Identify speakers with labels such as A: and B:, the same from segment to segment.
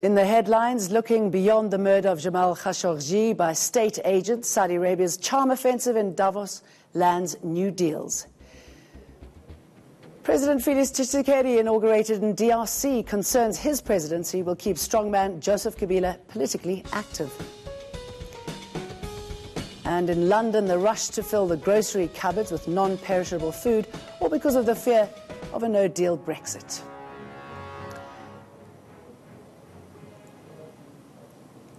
A: In the headlines, looking beyond the murder of Jamal Khashoggi by state agents, Saudi Arabia's charm offensive in Davos lands new deals. President Felix Tshisekedi, inaugurated in DRC, concerns his presidency will keep strongman Joseph Kabila politically active. And in London, the rush to fill the grocery cupboards with non-perishable food, all because of the fear of a no-deal Brexit.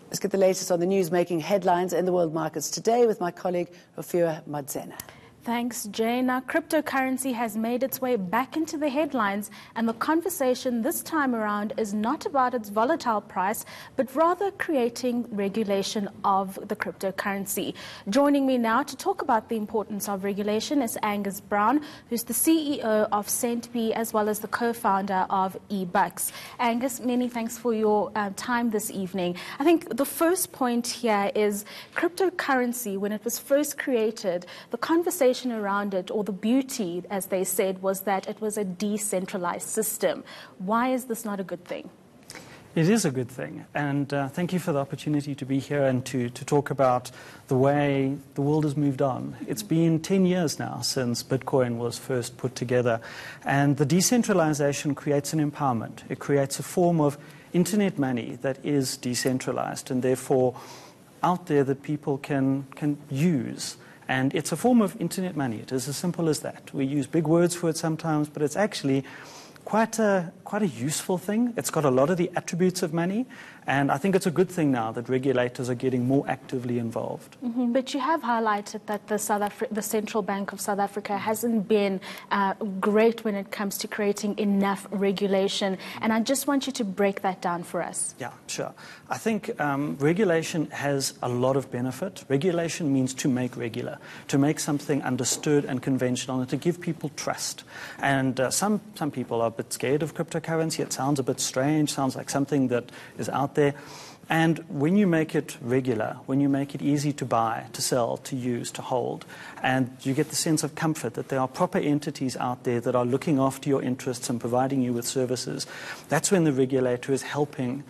A: Let's get the latest on the news making headlines in the world markets today with my colleague Rofua Madzena.
B: Thanks, Jane. Now, cryptocurrency has made its way back into the headlines, and the conversation this time around is not about its volatile price, but rather creating regulation of the cryptocurrency. Joining me now to talk about the importance of regulation is Angus Brown, who's the CEO of Centbee as well as the co-founder of eBucks. Angus, many thanks for your time this evening. I think the first point here is cryptocurrency, when it was first created, the conversation around it, or the beauty, as they said, was that it was a decentralized system. Why is this not a good thing?
C: It is a good thing, and thank you for the opportunity to be here and to talk about the way the world has moved on. It's been 10 years now since Bitcoin was first put together, and the decentralization creates an empowerment. It creates a form of internet money that is decentralized and therefore out there that people can use. And it's a form of internet money. It is as simple as that. We use big words for it sometimes, but it's actually quite a useful thing. It's got a lot of the attributes of money, and I think it's a good thing now that regulators are getting more actively involved.
B: But you have highlighted that the Central Bank of South Africa hasn't been great when it comes to creating enough regulation, and I just want you to break that down for us.
C: Yeah, sure. I think regulation has a lot of benefit. Regulation means to make regular, to make something understood and conventional, and to give people trust. And some people are a bit scared of cryptocurrency. It sounds a bit strange, sounds like something that is out there. And when you make it regular, when you make it easy to buy, to sell, to use, to hold, and you get the sense of comfort that there are proper entities out there that are looking after your interests and providing you with services, that's when the regulator is helping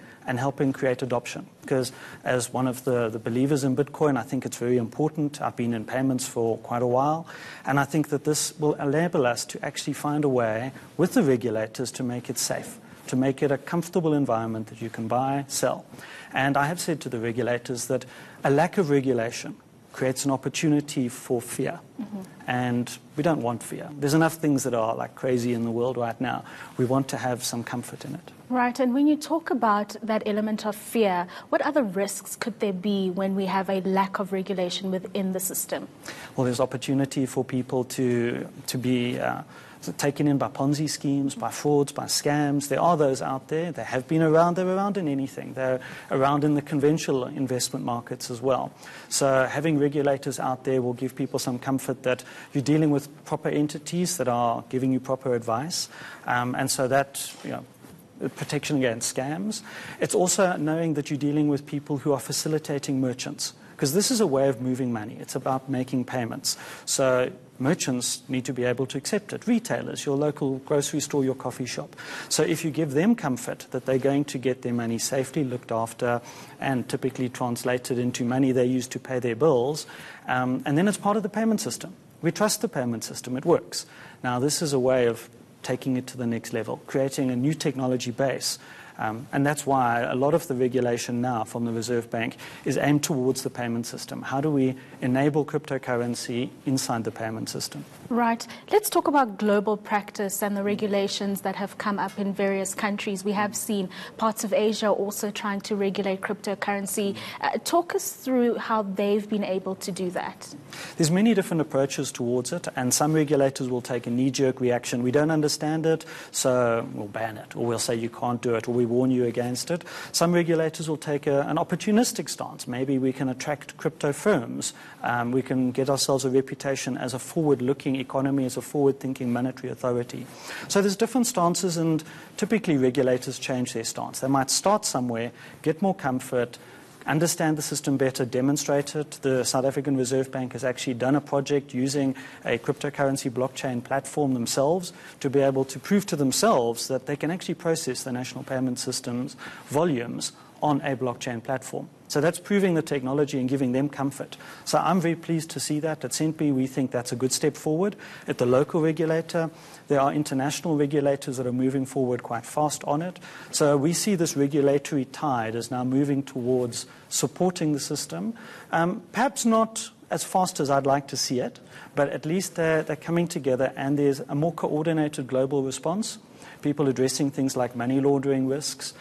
C: create adoption. Because as one of the believers in Bitcoin, I think it's very important. I've been in payments for quite a while, and I think that this will enable us to actually find a way with the regulators to make it safe, to make it a comfortable environment that you can buy, sell. And I have said to the regulators that a lack of regulation creates an opportunity for fear. And we don't want fear. There's enough things that are like crazy in the world right now. We want to have some comfort in it.
B: Right, and when you talk about that element of fear, what other risks could there be when we have a lack of regulation within the system?
C: Well, there's opportunity for people to be taken in by Ponzi schemes, by frauds, by scams. There are those out there. They have been around. They're around in anything. They're around in the conventional investment markets as well. So having regulators out there will give people some comfort that you're dealing with proper entities that are giving you proper advice. And so that, protection against scams. It's also knowing that you're dealing with people who are facilitating merchants, because this is a way of moving money. It's about making payments. So merchants need to be able to accept it. Retailers, your local grocery store, your coffee shop. So if you give them comfort that they're going to get their money safely looked after and typically translated into money they use to pay their bills, and then it's part of the payment system. We trust the payment system. It works. Now, this is a way of taking it to the next level, creating a new technology base. And that's why a lot of the regulation now from the Reserve Bank is aimed towards the payment system. How do we enable cryptocurrency inside the payment system?
B: Right. Let's talk about global practice and the regulations that have come up in various countries. We have seen parts of Asia also trying to regulate cryptocurrency. Talk us through how they've been able to do that.
C: There's many different approaches towards it, and some regulators will take a knee-jerk reaction. We don't understand it, so we'll ban it, or we'll say you can't do it, or we warn you against it. Some regulators will take an opportunistic stance. Maybe we can attract crypto firms. We can get ourselves a reputation as a forward-looking economy, as a forward-thinking monetary authority. So there's different stances, and typically regulators change their stance. They might start somewhere, get more comfort, understand the system better, demonstrate it. The South African Reserve Bank has actually done a project using a cryptocurrency blockchain platform themselves to be able to prove to themselves that they can actually process the national payment system's volumes on a blockchain platform. So that's proving the technology and giving them comfort. So I'm very pleased to see that. At CENTPI, we think that's a good step forward. At the local regulator, there are international regulators that are moving forward quite fast on it. So we see this regulatory tide as now moving towards supporting the system. Perhaps not as fast as I'd like to see it, but at least they're coming together and there's a more coordinated global response. People addressing things like money laundering risks.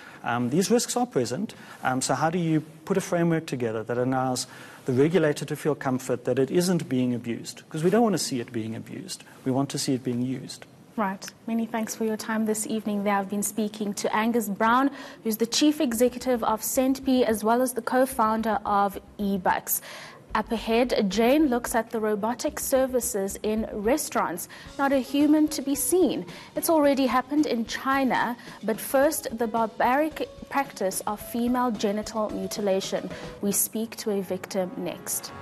C: These risks are present, so how do you put a framework together that allows the regulator to feel comfort that it isn't being abused? Because we don't want to see it being abused. We want to see it being used.
B: Right. Many thanks for your time this evening. There I've been speaking to Angus Brown, who's the Chief Executive of CENTPI, as well as the co-founder of eBucks. Up ahead, Jane looks at the robotic services in restaurants. Not a human to be seen. It's already happened in China, but first, the barbaric practice of female genital mutilation. We speak to a victim next.